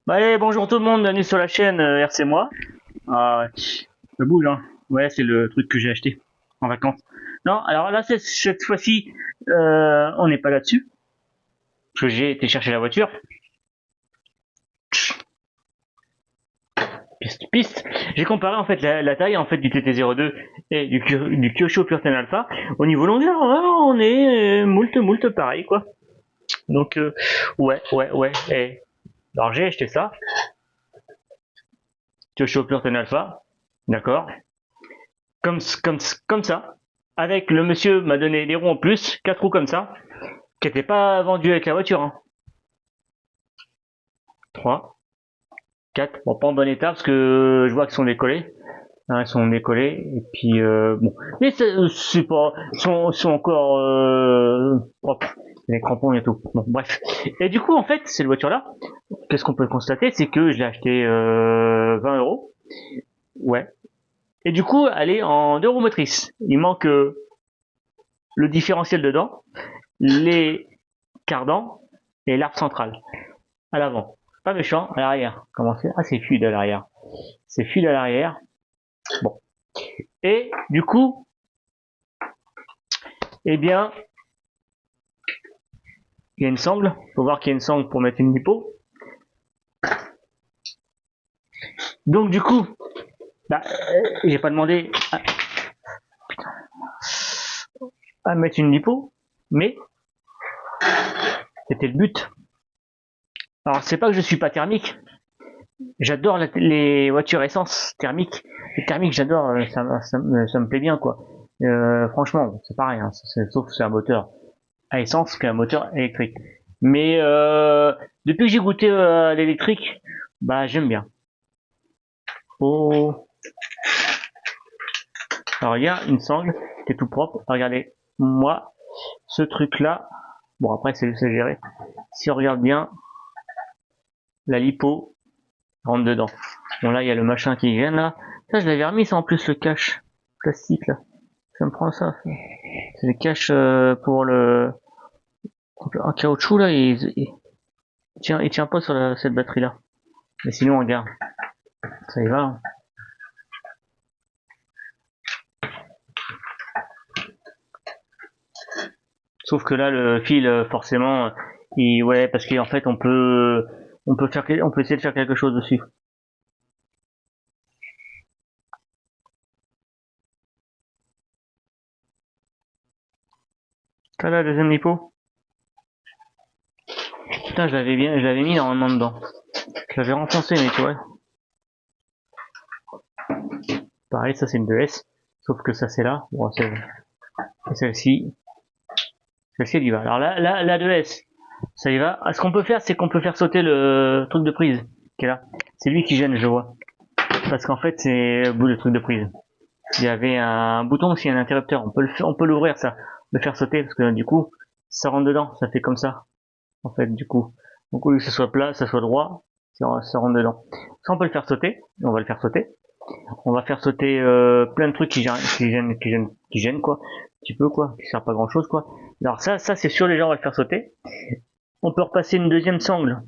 Bah, allez, bonjour tout le monde, bienvenue sur la chaîne RC Moi. Ah, ouais, ça bouge, hein. Ouais, c'est le truc que j'ai acheté en vacances. Non, alors là, cette fois-ci, on n'est pas là-dessus, parce que j'ai été chercher la voiture. Piste. J'ai comparé en fait la taille en fait du TT02 et du Kyosho Pure Ten Alpha. Au niveau longueur, on est moult pareil, quoi. Donc, ouais. Alors j'ai acheté ça, Kyosho Pure Ten Alpha, d'accord. comme, comme ça. Avec le monsieur m'a donné des roues en plus, 4 roues comme ça, qui n'étaient pas vendues avec la voiture. Hein. 3, 4, bon pas en bon état parce que je vois qu'ils sont décollés. Hein, ils sont décollés et puis bon. Mais c'est pas, sont encore propres. Les crampons et tout. Bon bref. Et du coup en fait cette voiture là, qu'est-ce qu'on peut constater, c'est que je l'ai acheté 20 euros. Ouais. Et du coup elle est en 2 roues motrices. Il manque le différentiel dedans, les cardans et l'arbre central à l'avant. Pas méchant, à l'arrière. Comment c'est? Ah, c'est fluide à l'arrière. C'est fluide à l'arrière. Bon. Et du coup, eh bien, il y a une sangle. Faut voir qu'il y a une sangle pour mettre une lipo. Donc du coup, bah, j'ai pas demandé à mettre une lipo, mais c'était le but. Alors c'est pas que je suis pas thermique. J'adore les voitures essence thermiques. Les thermiques, j'adore. Ça me plaît bien, quoi. Franchement, c'est pareil. Hein, sauf que c'est un moteur à essence qu'un moteur électrique. Mais depuis que j'ai goûté à l'électrique, bah j'aime bien. Oh, alors il y a une sangle qui est tout propre. Regardez, moi, ce truc-là, bon après c'est géré. Si on regarde bien, la lipo rentre dedans. Bon là il y a le machin qui vient là. Ça je l'avais remis ça en plus le cache plastique là. Ça me prend ça. C'est le cache pour le en caoutchouc là. Il tient pas sur cette batterie là. Mais sinon regarde, ça y va. Hein. Sauf que là, le fil, forcément, ouais, parce qu'en fait, on peut essayer de faire quelque chose dessus. Ça là, deuxième lipo. Putain, je l'avais mis normalement dedans. Je l'avais renfoncé, mais tu vois. Pareil, ça c'est une 2S. Sauf que ça c'est là. Bon, celle-ci, elle y va. Alors là, la 2S, ça y va. Ce qu'on peut faire, c'est qu'on peut faire sauter le truc de prise qui est là. C'est lui qui gêne, je vois. Parce qu'en fait, c'est le bout du truc de prise. Il y avait un bouton aussi, un interrupteur. On peut l'ouvrir ça, le faire sauter parce que du coup, ça rentre dedans. Ça fait comme ça, en fait, du coup. Donc au lieu que ce soit plat, ça soit droit, ça rentre dedans. Ça, on peut le faire sauter. On va le faire sauter. On va faire sauter plein de trucs qui gênent quoi, un petit peu quoi, qui sert pas grand chose quoi. Alors ça c'est sûr, les gens on va le faire sauter. On peut repasser une deuxième sangle,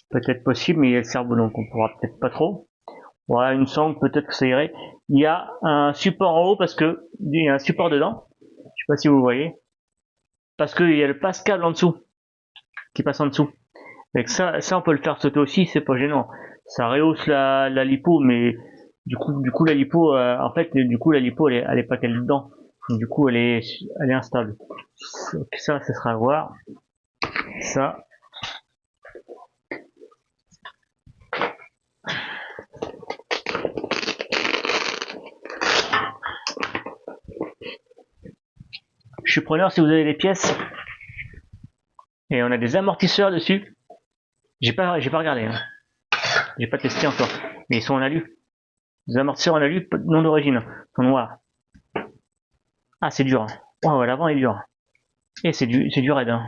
peut-être possible, mais il y a le cerveau donc on pourra peut-être pas trop. Voilà, une sangle, peut-être que ça irait. Il y a un support en haut parce que il y a un support dedans. Je sais pas si vous voyez, parce qu'il y a le passe-câble en dessous qui passe en dessous. Donc ça on peut le faire sauter aussi, c'est pas gênant. Ça rehausse la lipo, mais du coup la lipo, en fait, du coup la lipo elle est pas telle dedans. Donc, du coup elle est instable. Donc, ça sera à voir. Ça, je suis preneur si vous avez des pièces. Et on a des amortisseurs dessus. J'ai pas regardé. Hein. J'ai pas testé encore. Mais ils sont en alu. Des amortisseurs en alu, non d'origine. Ils sont noirs. Ah, c'est dur. Hein. Oh, l'avant est dur. Et c'est du raide. Hein.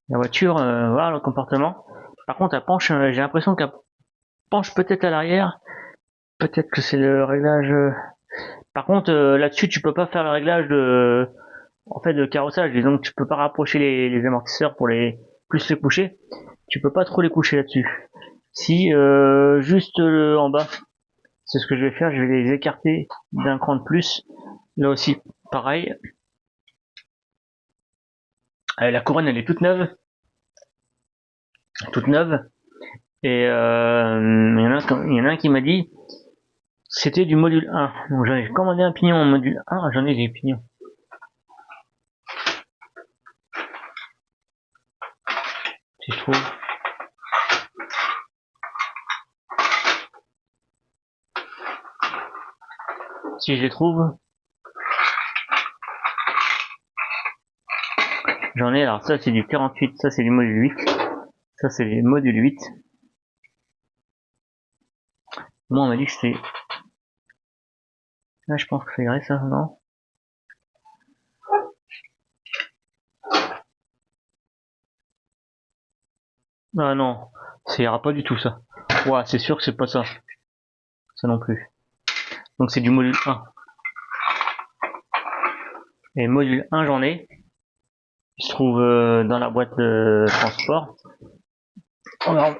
La voiture, voilà le comportement. Par contre, elle penche, j'ai l'impression qu'elle penche peut-être à l'arrière. Peut-être que c'est le réglage. Par contre, là-dessus, tu peux pas faire le réglage en fait, de carrossage. Donc, tu peux pas rapprocher les amortisseurs pour plus les coucher. tu peux pas trop les coucher là-dessus. Si juste en bas, c'est ce que je vais faire, je vais les écarter d'un cran de plus. Là aussi, pareil. La couronne, elle est toute neuve. Toute neuve. Et il y en a un qui m'a dit c'était du module 1. Donc j'en ai commandé un pignon en module 1, j'en ai des pignons. Si je trouve. Si je les trouve. J'en ai, alors ça c'est du 48, ça c'est du module 8. Ça c'est les modules 8. Moi on m'a dit que c'était... Là je pense que ça irait ça, non? Ah non, ça ira pas du tout ça. Ouais, c'est sûr que c'est pas ça. Ça non plus. Donc c'est du module 1. Et module 1 j'en ai. Il se trouve dans la boîte de transport. Oh non.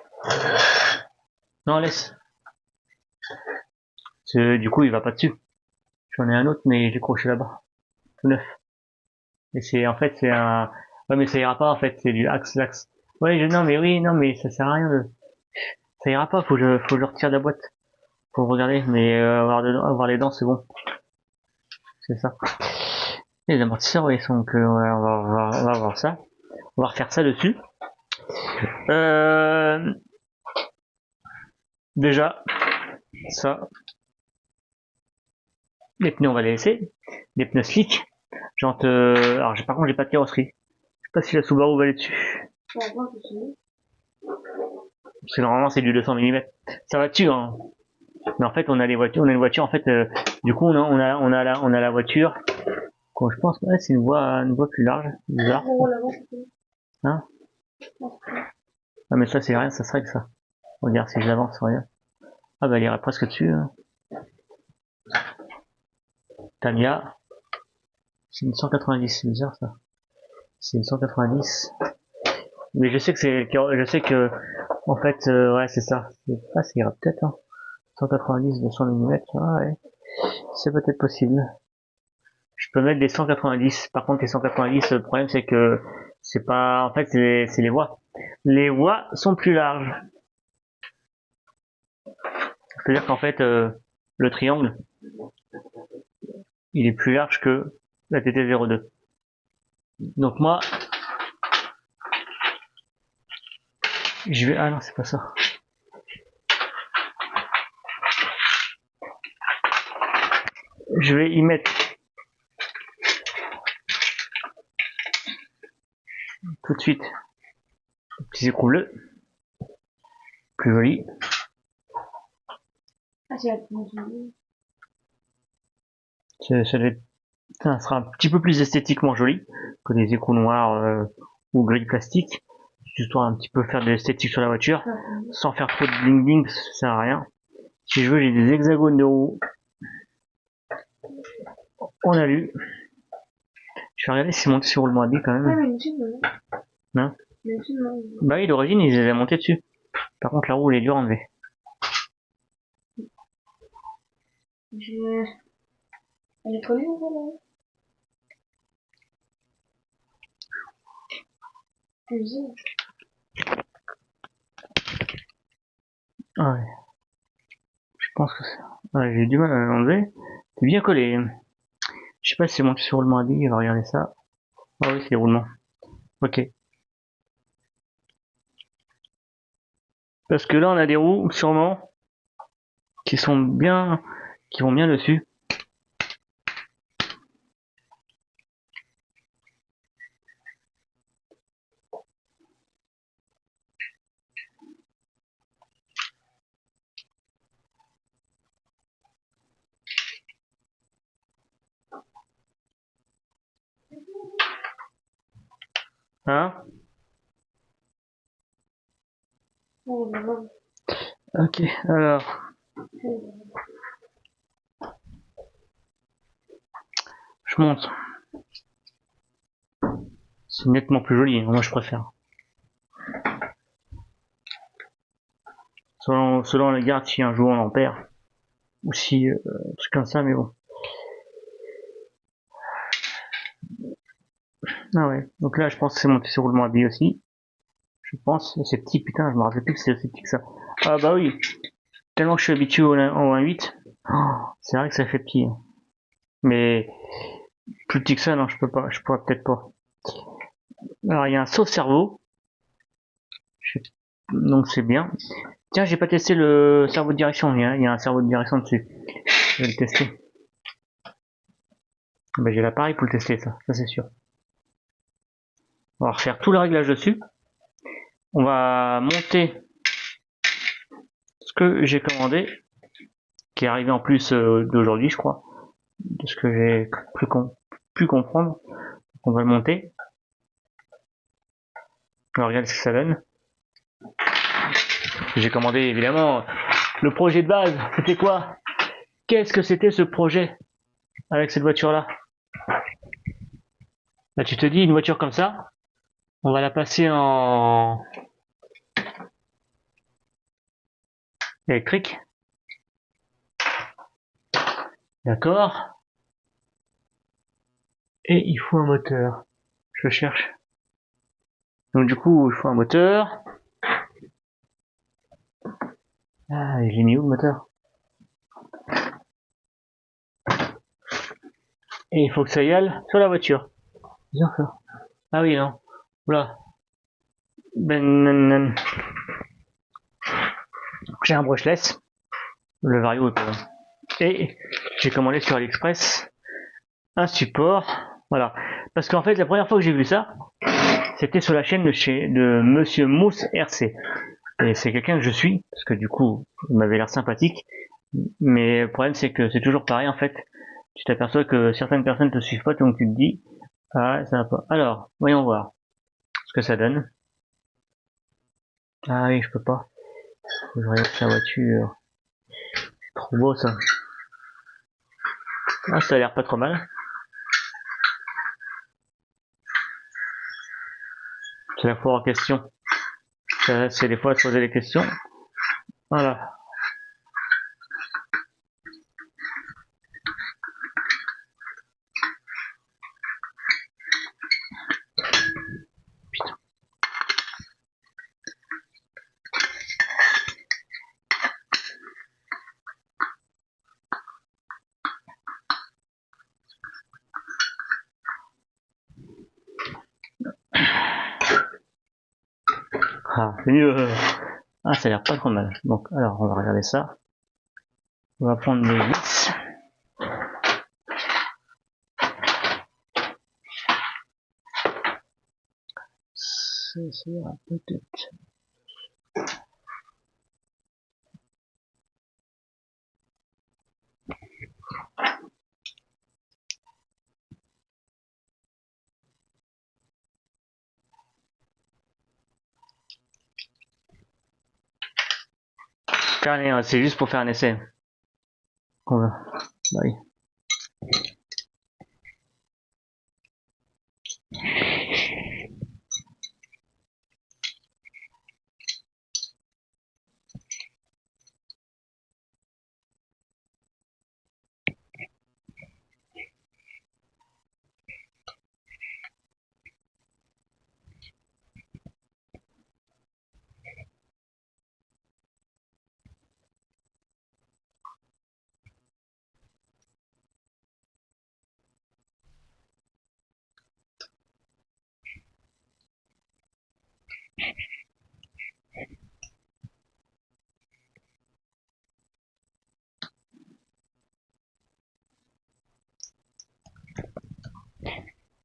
Non, laisse. Du coup il va pas dessus. J'en ai un autre mais j'ai croché là-bas. Tout neuf. Et c'est en fait c'est un... Ouais mais ça ira pas en fait, c'est du axe. Ouais non mais oui, non mais ça sert à rien de... Ça ira pas, faut que je retire de la boîte. Faut regarder, mais avoir les dents c'est bon. C'est ça. Et les amortisseurs, ouais, donc ouais, on va voir ça. On va refaire ça dessus. Déjà, ça. Les pneus, on va les laisser. Les pneus slick. Genre, alors par contre, j'ai pas de carrosserie. Je sais pas si la Subaru va aller dessus. Parce que normalement, c'est du 200 mm. Ça va dessus, hein. Mais en fait, on a une voiture, en fait, du coup, on a la voiture. Quoi, je pense que ouais, c'est une voie plus large. Bizarre. Hein? Ah, mais ça, c'est rien, ça serait que ça. Regarde, si je l'avance, regarde. Ah, bah, elle irait presque dessus, hein. Tamiya. C'est une 190, c'est bizarre, ça. C'est une 190. Mais je sais en fait, ouais, c'est ça. Ah, ça ira peut-être, hein. 190, 200 mm, ah, ouais. C'est peut-être possible. Je peux mettre des 190. Par contre, les 190, le problème, c'est que c'est pas, en fait, c'est les voies. Les voies sont plus larges. C'est-à-dire qu'en fait, le triangle, il est plus large que la TT02. Donc moi, je vais... Ah non, c'est pas ça. Je vais y mettre tout de suite les petits écrous bleus. Plus joli. Ah, c'est ça sera un petit peu plus esthétiquement joli que des écrous noirs ou gris plastique. Histoire un petit peu faire de l'esthétique sur la voiture, sans faire trop de bling bling, ça sert à rien. Si je veux, j'ai des hexagones de roues en alu. Je vais regarder si c'est monté sur roulement à billes quand même. Non. Bah oui, d'origine, ils les avaient montés dessus. Par contre, la roue, elle est dure à enlever. Elle est trop lourde, ah ouais. Je pense que c'est... Ouais, j'ai du mal à l'enlever. C'est bien collé. Je sais pas si c'est monté sur roulement à billes, on va regarder ça. Ah oui, c'est les roulements. Ok. Parce que là, on a des roues, sûrement, qui vont bien dessus. Hein? Ok, alors. Je monte. C'est nettement plus joli, moi je préfère. selon les gardes, si un jour on en perd. Ou si, un truc comme ça, mais bon. Ah ouais, donc là je pense que c'est monté sur roulement à billes aussi. Je pense, c'est petit, putain, je me rappelle plus que c'est aussi petit que ça. Ah bah oui, tellement que je suis habitué au 1.8, c'est vrai que ça fait petit. Hein. Mais plus petit que ça, non, je peux pas, je pourrais peut-être pas. Alors il y a un sauve-cerveau, donc c'est bien. Tiens, j'ai pas testé le cerveau de direction, il y a un cerveau de direction dessus. Je vais le tester. Bah, j'ai l'appareil pour le tester, ça c'est sûr. On va refaire tout le réglage dessus. On va monter ce que j'ai commandé, qui est arrivé en plus d'aujourd'hui, je crois, de ce que j'ai pu comprendre. Donc, on va le monter. On regarde ce que ça donne. J'ai commandé évidemment le projet de base. C'était quoi? Qu'est-ce que c'était ce projet avec cette voiture-là? Là, tu te dis une voiture comme ça, on va la passer en électrique. D'accord. Et il faut un moteur. Je cherche. Donc du coup, il faut un moteur. Ah, j'ai mis où le moteur? Et il faut que ça y aille sur la voiture. Bien sûr. Ah oui, non. Oula. Ben, j'ai un brushless. Le Vario est pas là. Et j'ai commandé sur AliExpress un support. Voilà. Parce qu'en fait, la première fois que j'ai vu ça, c'était sur la chaîne de Monsieur Mousse RC. Et c'est quelqu'un que je suis, parce que du coup, il m'avait l'air sympathique. Mais le problème, c'est que c'est toujours pareil, en fait. Tu t'aperçois que certaines personnes te suivent pas, donc tu te dis, ah, ça va pas. Alors, voyons voir ce que ça donne. Ah oui, je peux pas. Faut que je regarde sa voiture. C'est trop beau, ça. Ah, ça a l'air pas trop mal. C'est la fois en question. Ça, c'est des fois à se poser des questions. Voilà. Ah, c'est mieux. Ah, ça a l'air pas trop mal. Donc, alors, on va regarder ça. On va prendre les vis. Ça sera peut-être. Carnet, c'est juste pour faire un essai. On va. Bah oui.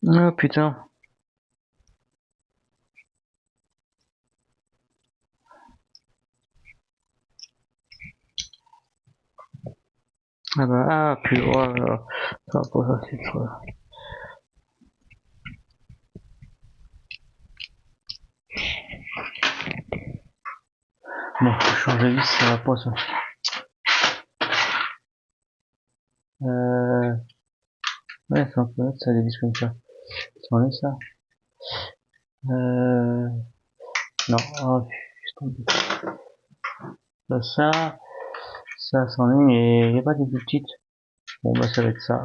Oh putain. Ah bah, ah, plus, oh là là. Ça va pas, ça, c'est trop. Bon, faut changer de vis, ça va pas, ça. Ouais, c'est un peu net, ça, des vis comme ça. Ça enlève ça. Non, oh, juste tombé. Là, ça c'en est, mais il n'y a pas des plus petites. Bon, bah, ça va être ça.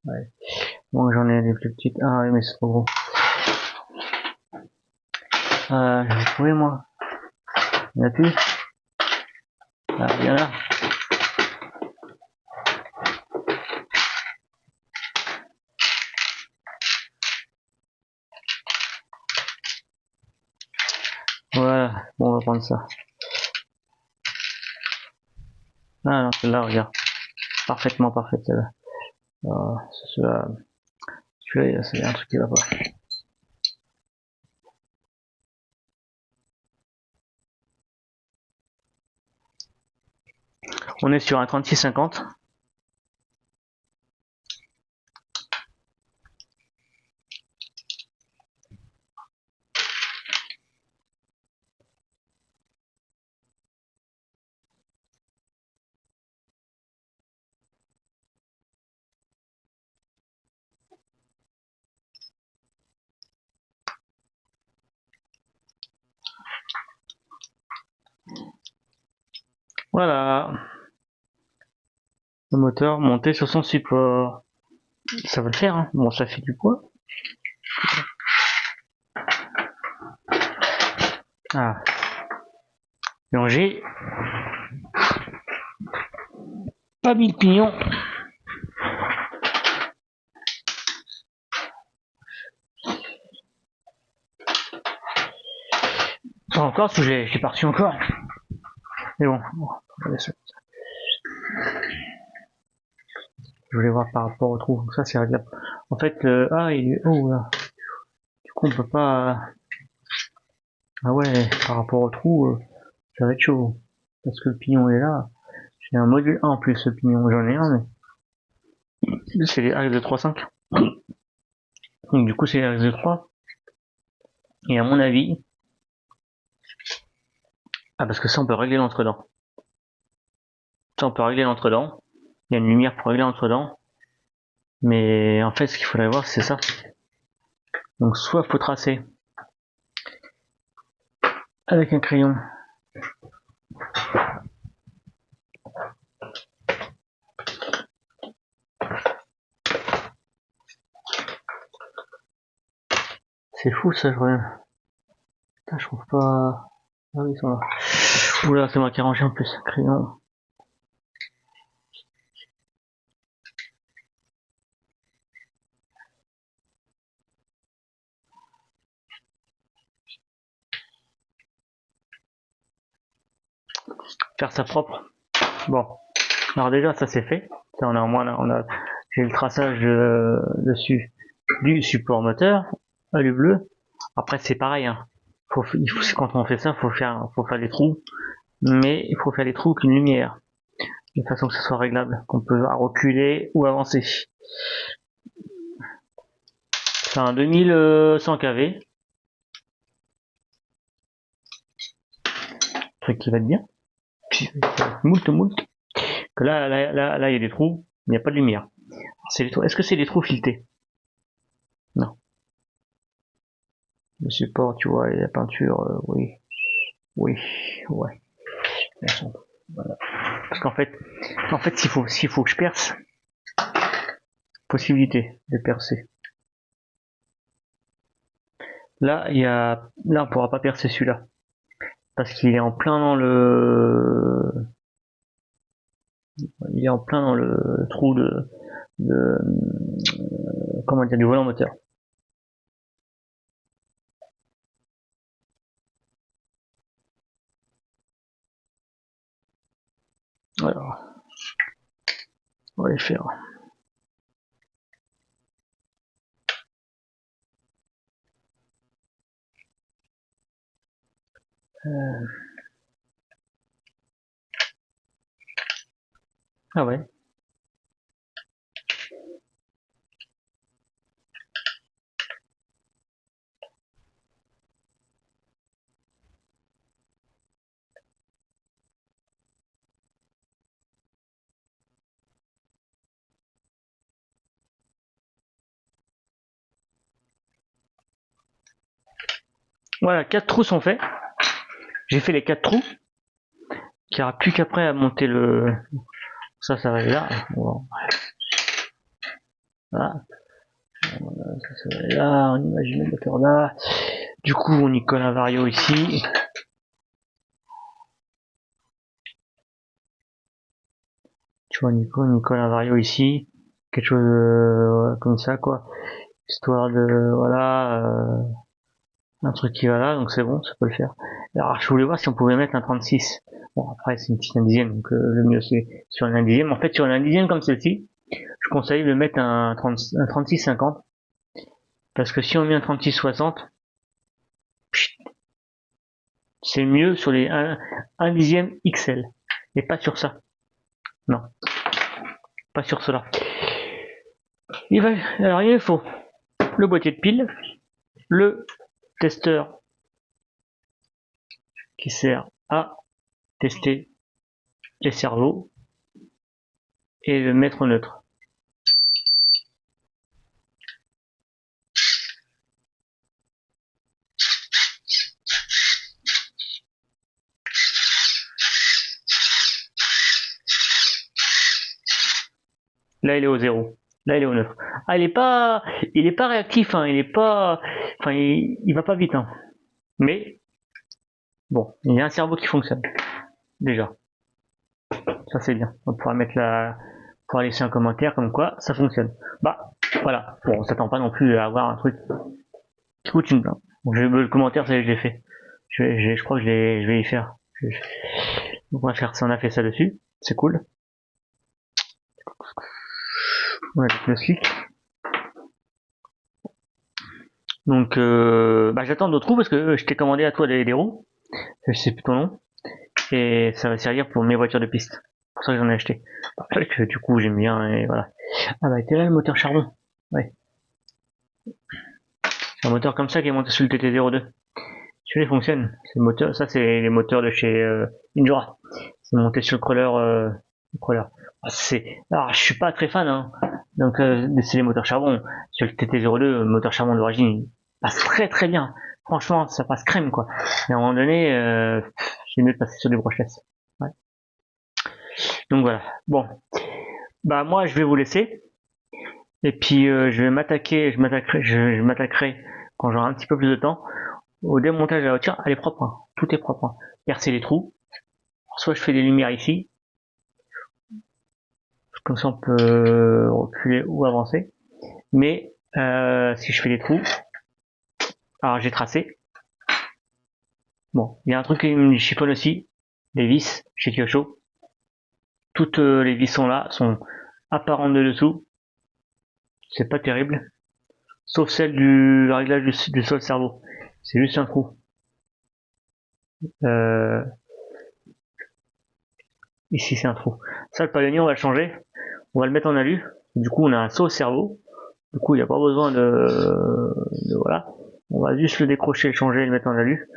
Ouais. Bon, j'en ai des plus petites. Ah, oui, mais c'est trop gros. Je vais trouver, moi. Il y en a plus? Ah, il y en a. Voilà. Bon, on va prendre ça. Ah, non, celle-là, regarde. Parfaitement parfaite, celle-là. Celui-là, c'est un truc qui va pas. On est sur un 36-50. Voilà. Le moteur monté sur son support. Ça va le faire, hein. Bon, ça fait du poids. Ah. Donc j'ai pas mis le pignon. Pas encore, parce que j'ai pas reçu encore. Mais bon, je voulais voir par rapport au trou. Donc ça, c'est réglable. En fait, il est... Oh là. Du coup, on peut pas... Ah ouais, par rapport au trou, ça va être chaud. Parce que le pignon est là. J'ai un module 1 en plus, ce pignon. J'en ai un, mais... C'est les axes de 3.5. Donc du coup, c'est les axes de 3. Et à mon avis... Ah, parce que ça, on peut régler l'entre-dents. Ça, on peut régler l'entre-dents. Il y a une lumière pour régler l'entre-dents. Mais en fait, ce qu'il faudrait voir, c'est ça. Donc soit faut tracer avec un crayon. C'est fou ça, je reviens. Putain, je trouve pas... Ah oui, ils sont là. Oula, c'est moi qui ai rangé en plus. Crayon. Faire ça propre. Bon. Alors déjà, ça c'est fait. Ça, on a au moins, j'ai le traçage dessus du support moteur, alu bleu. Après, c'est pareil, hein. Quand on fait ça, faut faire des trous. Mais il faut faire des trous avec une lumière. De façon que ce soit réglable. Qu'on peut reculer ou avancer. C'est un 2100 kV. Truc qui va être bien. Moult. Que là, il y a des trous. Il n'y a pas de lumière. Est-ce que c'est des trous filetés? Non. Le support, tu vois, et la peinture, oui. Oui, ouais. Voilà. Parce qu'en fait, s'il faut que je perce, possibilité de percer. Là, là, on pourra pas percer celui-là. Parce qu'il est en plein dans il est en plein dans le trou de comment dire, du volant moteur. Alors, on va les faire. Ah ouais. Voilà, 4 trous sont faits. J'ai fait les 4 trous, qu'il n'y aura plus qu'après à monter le... Ça va aller là. Bon. Voilà. Ça va aller là, on imagine le moteur là. Du coup, on y colle un vario ici. Tu vois, on y colle un vario ici. Quelque chose comme ça, quoi. Histoire de... Voilà... un truc qui va là, donc c'est bon, ça peut le faire. Alors, je voulais voir si on pouvait mettre un 36. Bon, après, c'est une petite indienne, donc le mieux c'est sur un indienne. En fait, sur une indienne comme celle-ci, je conseille de mettre un 36-50. Parce que si on met un 36-60, c'est mieux sur les 1 dixième XL. Et pas sur ça. Non. Pas sur cela. Alors, il faut le boîtier de pile, le testeur qui sert à tester les cerveaux et le mètre neutre. Là, il est au 0. Là, il est au 9. Ah, il est pas réactif, hein. Il va pas vite, hein. Mais, bon, il y a un cerveau qui fonctionne. Déjà. Ça, c'est bien. On pourra laisser un commentaire comme quoi ça fonctionne. Bah, voilà. Bon, on s'attend pas non plus à avoir un truc qui coûte une blinde. Bon, le commentaire, ça y est, je l'ai fait. Je crois que je vais y faire. Donc, on va faire ça, on a fait ça dessus. C'est cool. On a le slick. Donc, j'attends d'autres roues parce que je t'ai commandé à toi des roues. Je sais plus ton nom. Et ça va servir pour mes voitures de piste. C'est pour ça que j'en ai acheté. Que, du coup, j'aime bien et voilà. Ah bah, t'es là le moteur charbon. Ouais. C'est un moteur comme ça qui est monté sur le TT02. Celui-là il fonctionne. C'est le moteur, ça c'est les moteurs de chez Injora. C'est monté sur le crawler. Alors, je suis pas très fan, hein. Donc, c'est les moteurs charbon. Sur le TT02, le moteur charbon d'origine, il passe très très bien. Franchement, ça passe crème, quoi. Et à un moment donné, c'est mieux de passer sur des brushless. Ouais. Donc voilà. Bon. Bah, moi, je vais vous laisser. Et puis, je m'attaquerai quand j'aurai un petit peu plus de temps au démontage de la voiture. Elle est propre, hein. Tout est propre, hein. Percer les trous. Alors, soit je fais des lumières ici. Comme ça, on peut reculer ou avancer. Mais si je fais des trous, alors j'ai tracé. Bon, il y a un truc qui me chiffonne aussi, les vis chez Kyosho. Toutes les vis sont apparentes de dessous. C'est pas terrible. Sauf celle du réglage du sol cerveau. C'est juste un trou. Euh, ici c'est un trou. Ça le palonnier on va le changer. On va le mettre en alu. Du coup on a un saut cerveau. Du coup il n'y a pas besoin voilà. On va juste le décrocher, le changer et le mettre en alu.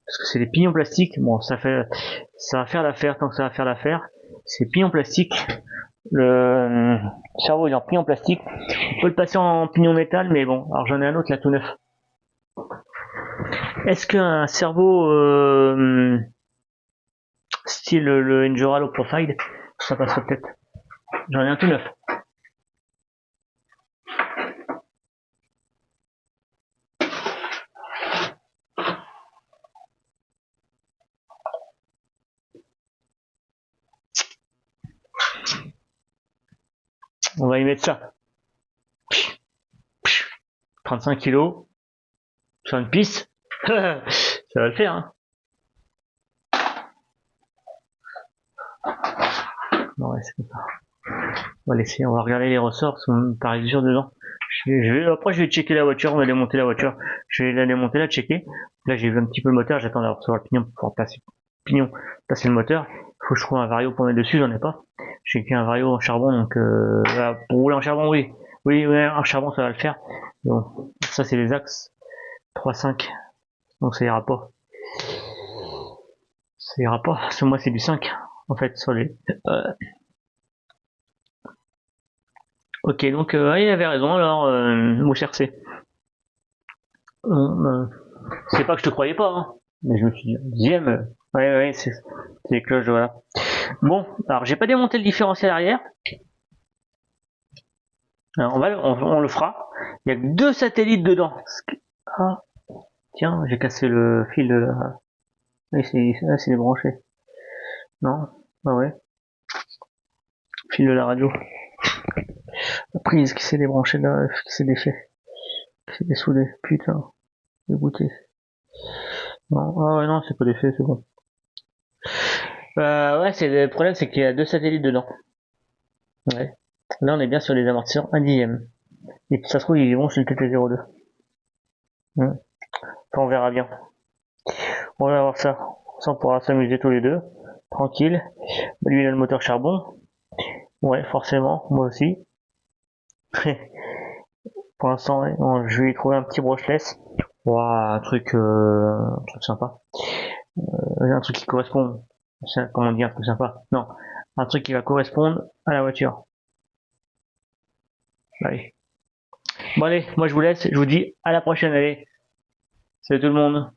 Parce que c'est des pignons plastiques. Bon, ça va faire l'affaire tant que ça va faire l'affaire. C'est pignon plastique. Le cerveau il est en pignon plastique. On peut le passer en pignon métal, mais bon. Alors j'en ai un autre là tout neuf. Est-ce qu'un cerveau style le Endura Low Profile, ça passerait peut-être. J'en ai un tout neuf. On va y mettre ça. 35 kilos sur une piste. Ça va le faire, hein. Non, ouais, c'est comme ça. On va laisser, on va regarder les ressorts, parce qu'on paraît dur dedans. Après, je vais checker la voiture, on va démonter la voiture. Je vais la démonter, la checker. Là, j'ai vu un petit peu le moteur, j'attends d'avoir recevoir le pignon pour pouvoir placer le moteur. Il faut que je trouve un vario pour mettre dessus, j'en ai pas. J'ai qu'un vario en charbon, donc voilà, pour rouler en charbon, oui. Oui, ouais, en charbon, ça va le faire. Bon, ça, c'est les axes 3-5. Donc, ça ira pas. Ça ira pas. Parce que moi, c'est du 5. En fait, sur les... Ok, donc il avait raison, alors, mon cher C. C'est pas que je te croyais pas, hein. Mais je me suis dit, dixième, Ouais, c'est les cloches, voilà. Bon, alors j'ai pas démonté le différentiel arrière. Alors, on le fera. Il y a que 2 satellites dedans. Ah, tiens, j'ai cassé le fil de la... Oui, c'est débranché. Non? Ah ouais. Fil de la radio. La prise qui s'est débranchée là, qui s'est défait. Qui s'est dessoudé. Putain. Dégoûté. Non, ah ouais, non, c'est pas défait, c'est bon. Ouais, le problème, c'est qu'il y a 2 satellites dedans. Ouais. Là, on est bien sur les amortisseurs 1/10. Et puis ça se trouve, ils vont sur le TT02. Enfin, on verra bien. On va voir ça. Ça, on pourra s'amuser tous les deux. Tranquille. Lui, il a le moteur charbon. Ouais, forcément. Moi aussi. Pour l'instant, ouais, je vais trouver un petit brushless. Ouah, un truc sympa. Un truc qui correspond. Comment dire, un truc sympa. Non. Un truc qui va correspondre à la voiture. Allez. Bon allez, moi je vous laisse. Je vous dis à la prochaine. Allez. Salut tout le monde.